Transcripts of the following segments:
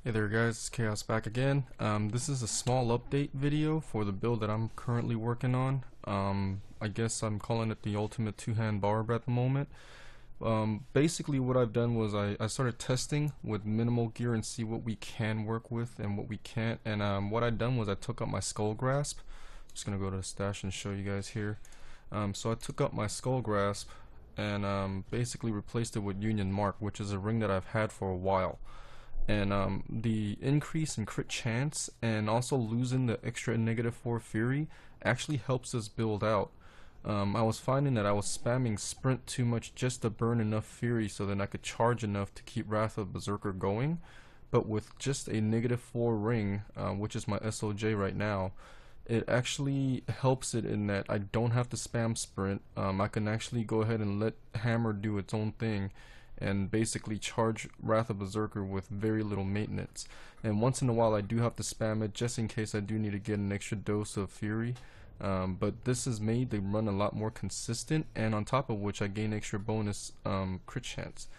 Hey there guys, it's Chaos back again. This is a small update video for the build that I'm currently working on. I guess I'm calling it the ultimate two-hand Barb at the moment. Basically what I've done was I started testing with minimal gear and see what we can work with and what we can't. And what I'd done was I took up my skull grasp. I'm just gonna go to the stash and show you guys here. So I took up my skull grasp and basically replaced it with Union Mark, which is a ring that I've had for a while. And the increase in crit chance and also losing the extra -4 fury actually helps us build out. I was finding that I was spamming sprint too much just to burn enough fury so that I could charge enough to keep Wrath of Berserker going, but with just a -4 ring, which is my SOJ right now, it actually helps it in that I don't have to spam sprint. I can actually go ahead and let hammer do its own thing and basically charge Wrath of Berserker with very little maintenance. And once in a while I do have to spam it just in case I do need to get an extra dose of fury, but this is made to run a lot more consistent, and on top of which I gain extra bonus crit chance.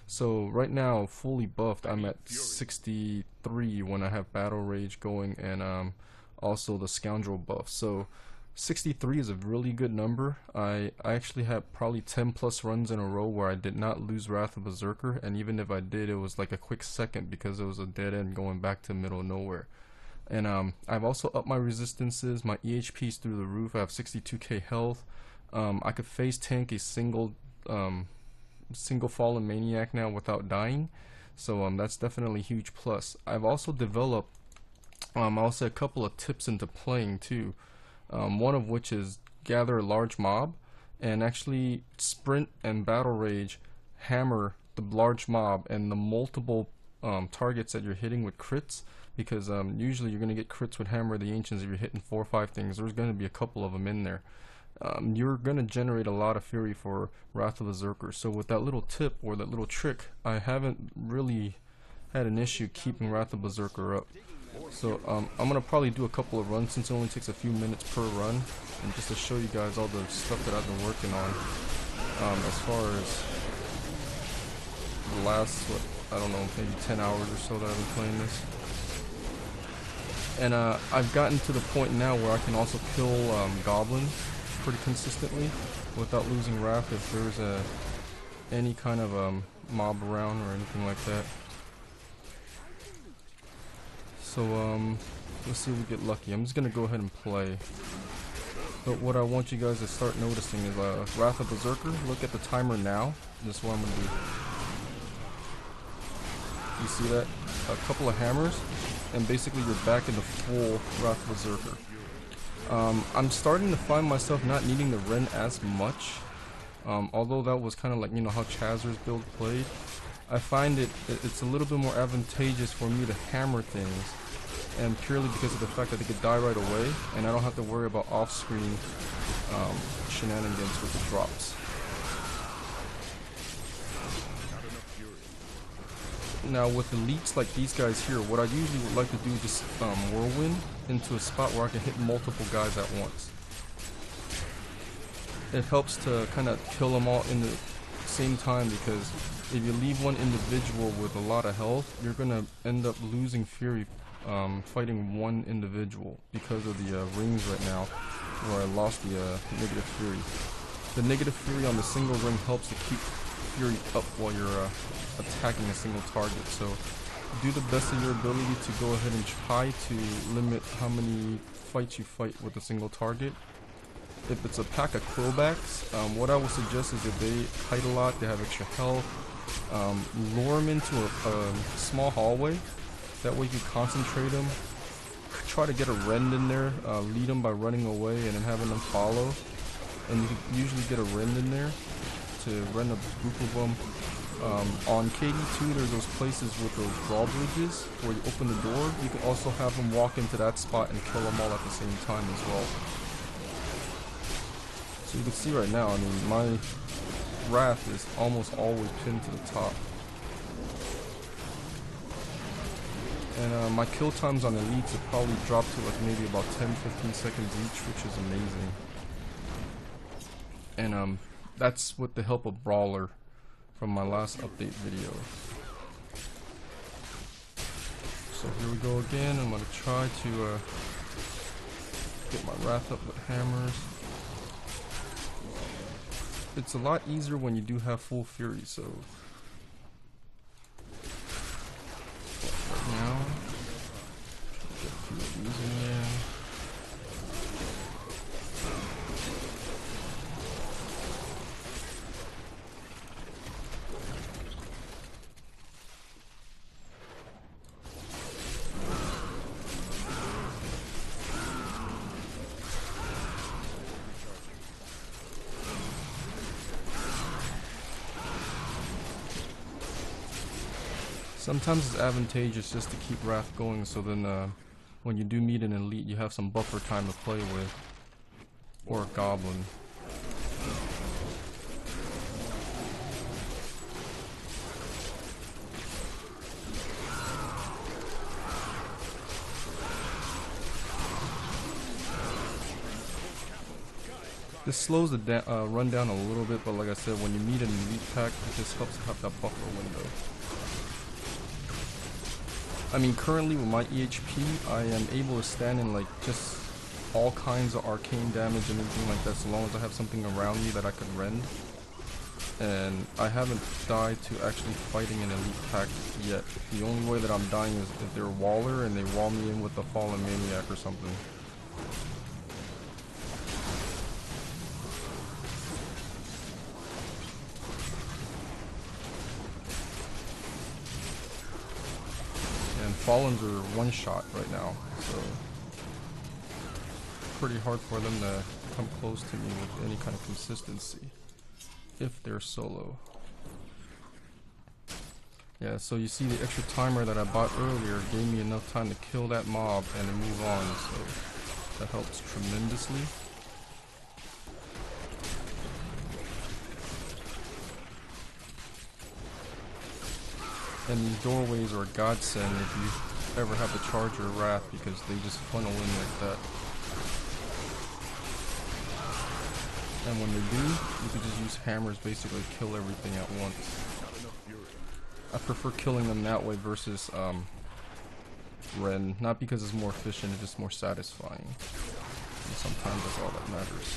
So right now, fully buffed, I'm at 63 when I have Battle Rage going and also the Scoundrel buff. So 63 is a really good number. I actually had probably 10 plus runs in a row where I did not lose Wrath of Berserker, and even if I did, it was like a quick second because it was a dead end going back to middle of nowhere. And I've also upped my resistances. My EHP's through the roof. I have 62k health. I could face tank a single fallen maniac now without dying, so that's definitely a huge plus. I've also developed I'll say a couple of tips into playing too. One of which is gather a large mob and actually sprint and battle rage hammer the large mob and the multiple targets that you're hitting with crits, because usually you're going to get crits with Hammer of the Ancients if you're hitting 4 or 5 things. There's going to be a couple of them in there. You're going to generate a lot of fury for Wrath of Berserker. So with that little tip or that little trick, I haven't really had an issue keeping Wrath of Berserker up. So I'm going to probably do a couple of runs since it only takes a few minutes per run, and just to show you guys all the stuff that I've been working on as far as the last, I don't know, maybe 10 hours or so that I've been playing this. And I've gotten to the point now where I can also kill goblins pretty consistently without losing Wrath if there's any kind of mob around or anything like that. So let's see if we get lucky. I'm just gonna go ahead and play. But what I want you guys to start noticing is Wrath of Berserker. Look at the timer now. This is what I'm gonna do. You see that? A couple of hammers, and basically you're back in the full Wrath of Berserker. I'm starting to find myself not needing the Ren as much. Although that was kind of like, you know, how Chazer's build played. I find it's a little bit more advantageous for me to hammer things, and purely because of the fact that they could die right away, and I don't have to worry about off-screen shenanigans with the drops. Now with elites like these guys here, what I usually would like to do is just whirlwind into a spot where I can hit multiple guys at once. It helps to kind of kill them all in the same time, because if you leave one individual with a lot of health, you're gonna end up losing fury fighting one individual because of the rings right now, where I lost the negative fury. The negative fury on the single ring helps to keep fury up while you're attacking a single target. So do the best of your ability to go ahead and try to limit how many fights you fight with a single target. If it's a pack of Quillbacks, what I would suggest is if they fight a lot, they have extra health, lure them into a small hallway. That way you can concentrate them, try to get a rend in there, lead them by running away and then having them follow. And you can usually get a rend in there to rend a group of them. On KD2 there's those places with those drawbridges where you open the door. You can also have them walk into that spot and kill them all at the same time as well. So you can see right now, I mean, my Wrath is almost always pinned to the top. And my kill times on elites have probably dropped to like maybe about 10-15 seconds each, which is amazing. And that's with the help of Brawler from my last update video. So here we go again. I'm gonna try to get my wrath up with hammers. It's a lot easier when you do have full fury, so right now get a few of these in there. Sometimes it's advantageous just to keep Wrath going, so then when you do meet an elite, you have some buffer time to play with. Or a goblin. This slows the run down a little bit, but like I said, when you meet an elite pack, it just helps to have that buffer window. I mean, currently with my EHP, I am able to stand in like just all kinds of arcane damage and everything like that, so long as I have something around me that I could rend. And I haven't died to actually fighting an elite pack yet. The only way that I'm dying is if they're Waller and they wall me in with a Fallen Maniac or something. Fallens are one shot right now, so pretty hard for them to come close to me with any kind of consistency if they're solo. Yeah, so you see the extra timer that I bought earlier gave me enough time to kill that mob and then move on, so that helps tremendously. And these doorways are a godsend if you ever have to charge your Wrath, because they just funnel in like that. And when they do, you can just use hammers basically to kill everything at once. I prefer killing them that way versus Ren, not because it's more efficient, it's just more satisfying. And sometimes that's all that matters.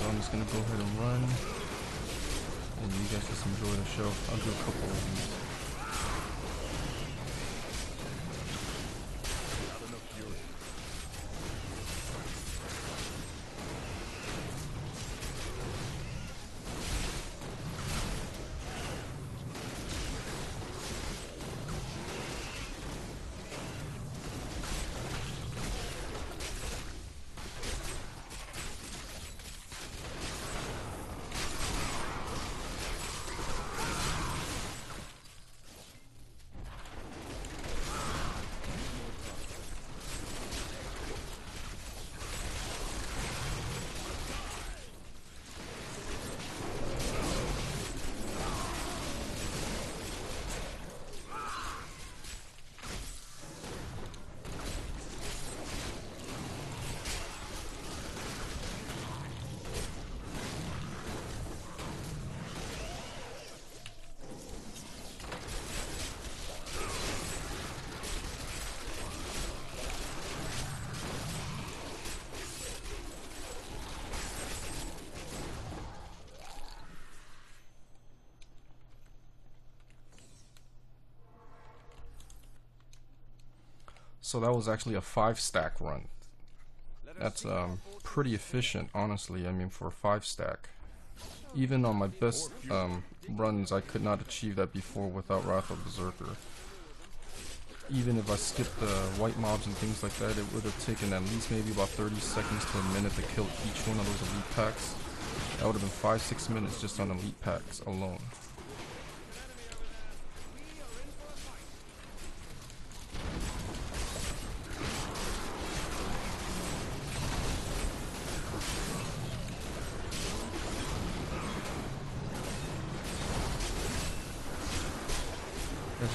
I'm just gonna go ahead and run, and you guys just enjoy the show. I'll do a couple of these. So that was actually a 5-stack run. That's pretty efficient, honestly. I mean, for a 5-stack. Even on my best runs, I could not achieve that before without Wrath of Berserker. Even if I skipped the white mobs and things like that, it would have taken at least maybe about 30 seconds to a minute to kill each one of those elite packs. That would have been 5-6 minutes just on elite packs alone.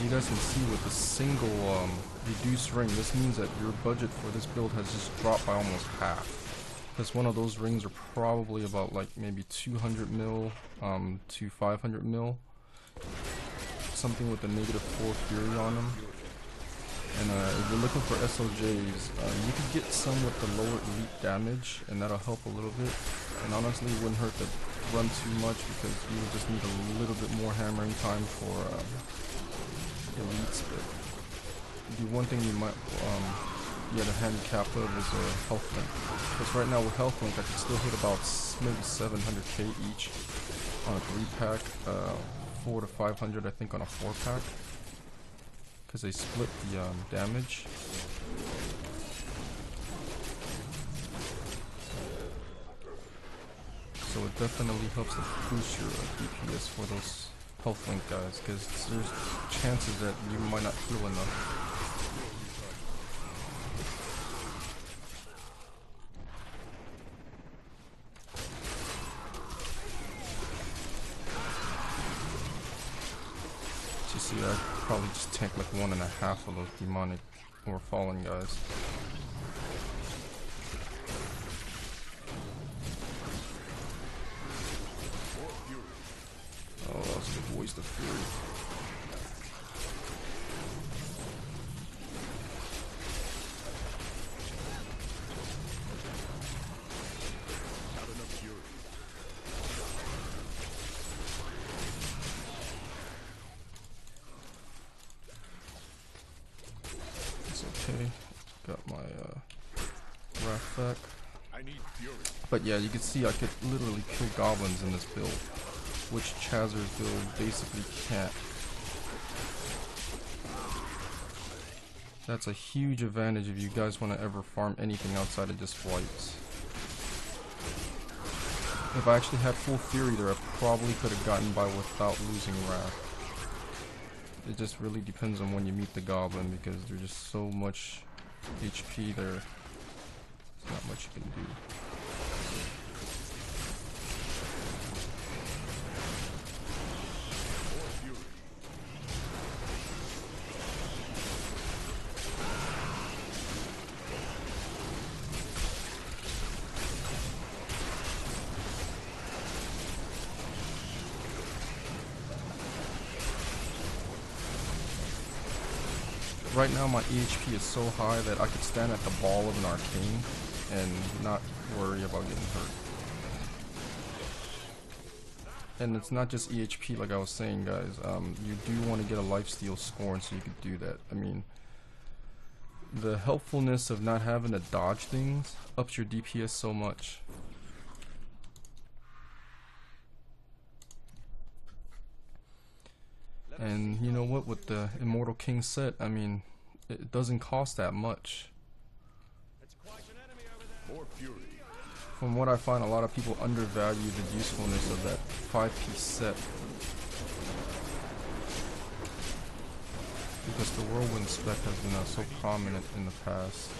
as you guys can see with the single reduced ring, this means that your budget for this build has just dropped by almost half. Because one of those rings are probably about like maybe 200 mil to 500 mil. Something with a -4 Fury on them. And if you're looking for SOJs, you could get some with the lower elite damage, and that'll help a little bit. And honestly, it wouldn't hurt to run too much because you would just need a little bit more hammering time for elites. But the one thing you might get a handicap of is a health link. Because right now with health link, I can still hit about maybe 700k each on a 3-pack, 400 to 500 I think on a 4-pack. Because they split the damage. So it definitely helps to boost your DPS for those health link guys, because there's chances that you might not heal enough. See, I probably just tank like 1.5 of those demonic or fallen guys. Oh, that was a good waste of fury. Okay, got my wrath back. But yeah, you can see I could literally kill goblins in this build, which Chazer's build basically can't. That's a huge advantage if you guys want to ever farm anything outside of just flights. If I actually had full fury there, I probably could have gotten by without losing wrath. It just really depends on when you meet the goblin, because there's just so much HP there. There's not much you can do. Right now my EHP is so high that I could stand at the ball of an arcane and not worry about getting hurt. And it's not just EHP like I was saying, guys. You do want to get a lifesteal scoring so you could do that. I mean, the helpfulness of not having to dodge things ups your DPS so much. And you know what, with the Immortal King set, I mean, it doesn't cost that much. From what I find, a lot of people undervalue the usefulness of that 5-piece set. Because the Whirlwind spec has been so prominent in the past.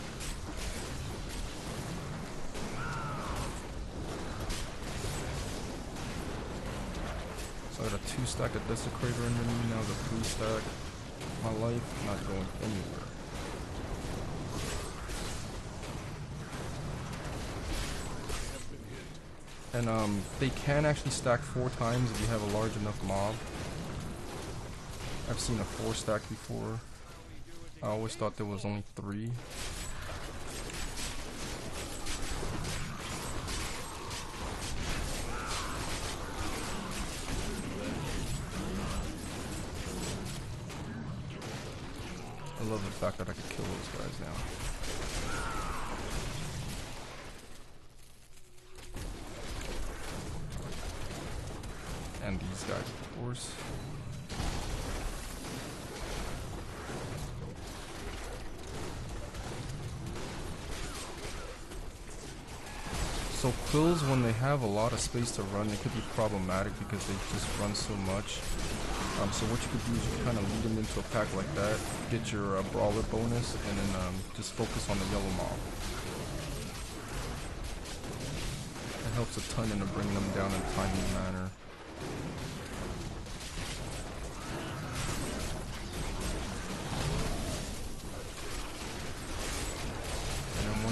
So I got a 2-stack of Desecrator under me, now the 3-stack. My life not going anywhere. And they can actually stack 4 times if you have a large enough mob. I've seen a 4-stack before. I always thought there was only 3. I love the fact that I could kill those guys now. And these guys, of course. So quills, when they have a lot of space to run, they could be problematic because they just run so much. So what you could do is you kind of lead them into a pack like that, get your brawler bonus, and then just focus on the yellow mob. It helps a ton in bringing them down in a timely manner.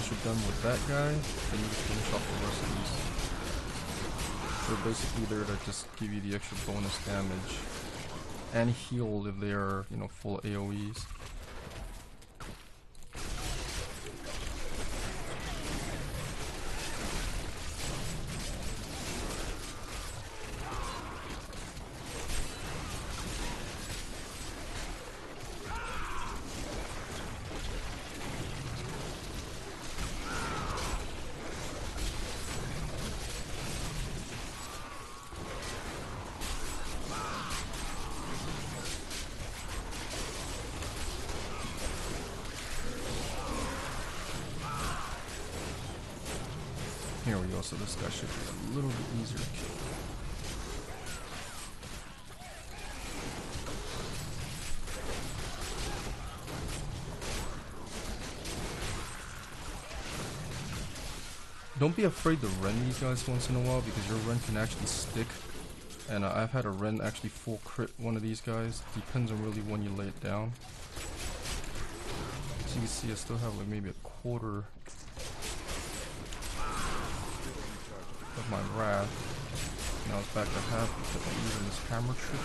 once you're done with that guy, then you can finish off the rest of these. They're basically there to just give you the extra bonus damage and heal if they are, you know, full AoEs. Here we go, so this guy should be a little bit easier to kill. Don't be afraid to rend these guys once in a while, because your rend can actually stick. And I've had a rend actually full crit one of these guys. Depends on really when you lay it down. As you can see, I still have like maybe a quarter of my wrath. Now it's back to half because I'm using this hammer trick.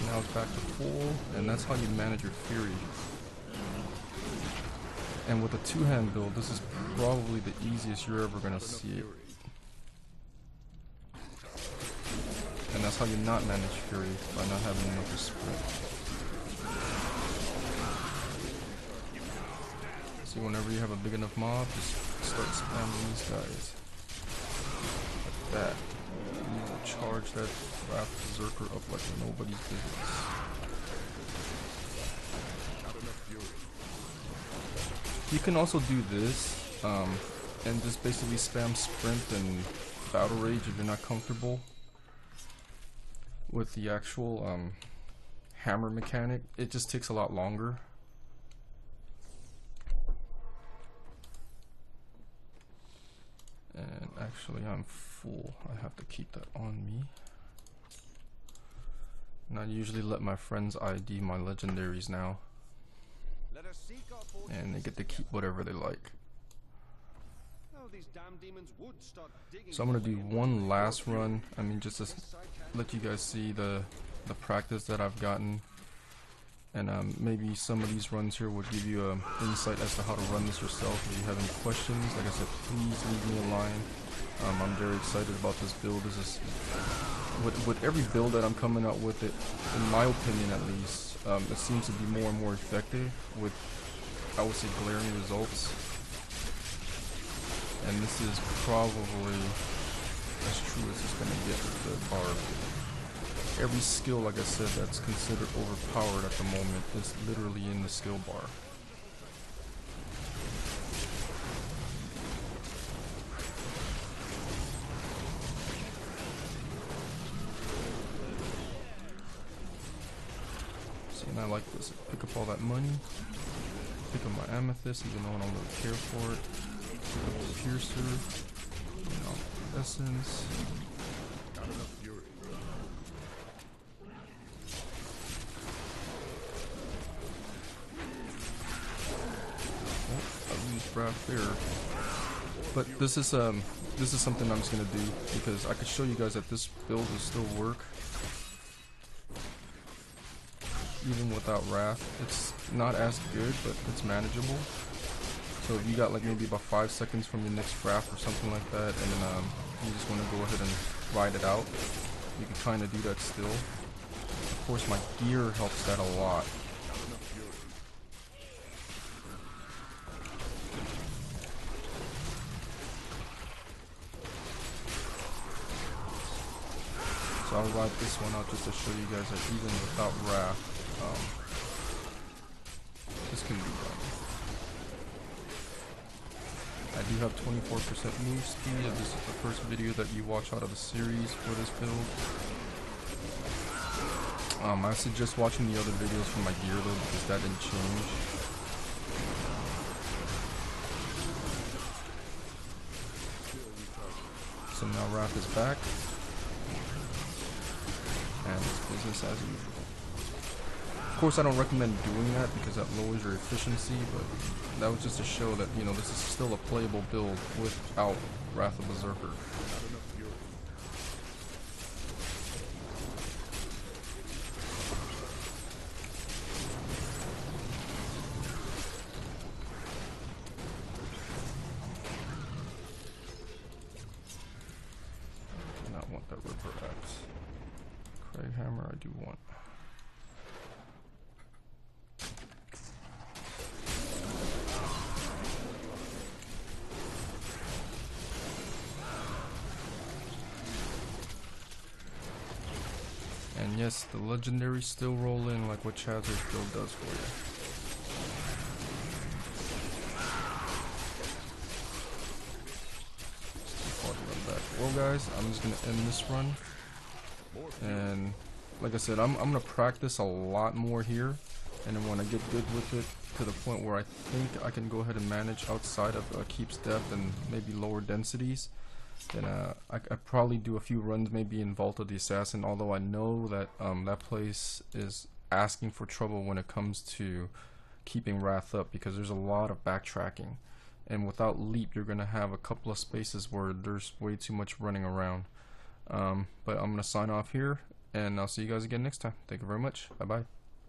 Now it's back to full, and that's how you manage your fury. And with a two-hand build, this is probably the easiest you're ever gonna see it. And that's how you not manage fury, by not having enough sprint. See, whenever you have a big enough mob, just start spamming these guys. Like that. You will charge that Wrath Berserker up like nobody's business. You can also do this, and just basically spam sprint and battle rage if you're not comfortable with the actual hammer mechanic. It just takes a lot longer. And actually I'm full. I have to keep that on me. And I usually let my friends ID my legendaries now. And they get to keep whatever they like. So I'm gonna do one last run. I mean, just to let you guys see the practice that I've gotten, and maybe some of these runs here will give you an insight as to how to run this yourself. If you have any questions, like I said, please leave me a line. I'm very excited about this build. This is with every build that I'm coming out with, it, in my opinion at least, it seems to be more and more effective with, I would say, glaring results. And this is probably as true as it's gonna get with the Barb. Every skill, like I said, that's considered overpowered at the moment is literally in the skill bar. See, and I like this. Pick up all that money. Pick up my amethyst, even though I don't really care for it. Pick up the piercer. You know, essence. Wrath there, but this is something I'm just gonna do because I could show you guys that this build will still work even without Wrath. It's not as good, but it's manageable. So if you got like maybe about 5 seconds from your next Wrath or something like that, and then you just want to go ahead and ride it out, you can kind of do that still. Of course, my gear helps that a lot. So I'll ride this one out just to show you guys that even without Wrath, this can be done. I do have 24% move speed, and this is the first video that you watch out of the series for this build. I suggest watching the other videos for my gear though, because that didn't change. So now Wrath is back. and it's business as usual. Of course, I don't recommend doing that because that lowers your efficiency, but that was just to show that, you know, this is still a playable build without Wrath of Berserker. I do not want that Ripper Axe. Craig Hammer I do want. And yes, the legendaries still roll in like what Chazer's build does for you. Well guys, I'm just gonna end this run. And like I said, I'm gonna practice a lot more here. And then when I get good with it to the point where I think I can go ahead and manage outside of Keep's depth and maybe lower densities, then I probably do a few runs maybe in Vault of the Assassin, although I know that that place is asking for trouble when it comes to keeping Wrath up because there's a lot of backtracking, and without Leap you're gonna have a couple of spaces where there's way too much running around. But I'm gonna sign off here, and I'll see you guys again next time. Thank you very much. Bye bye.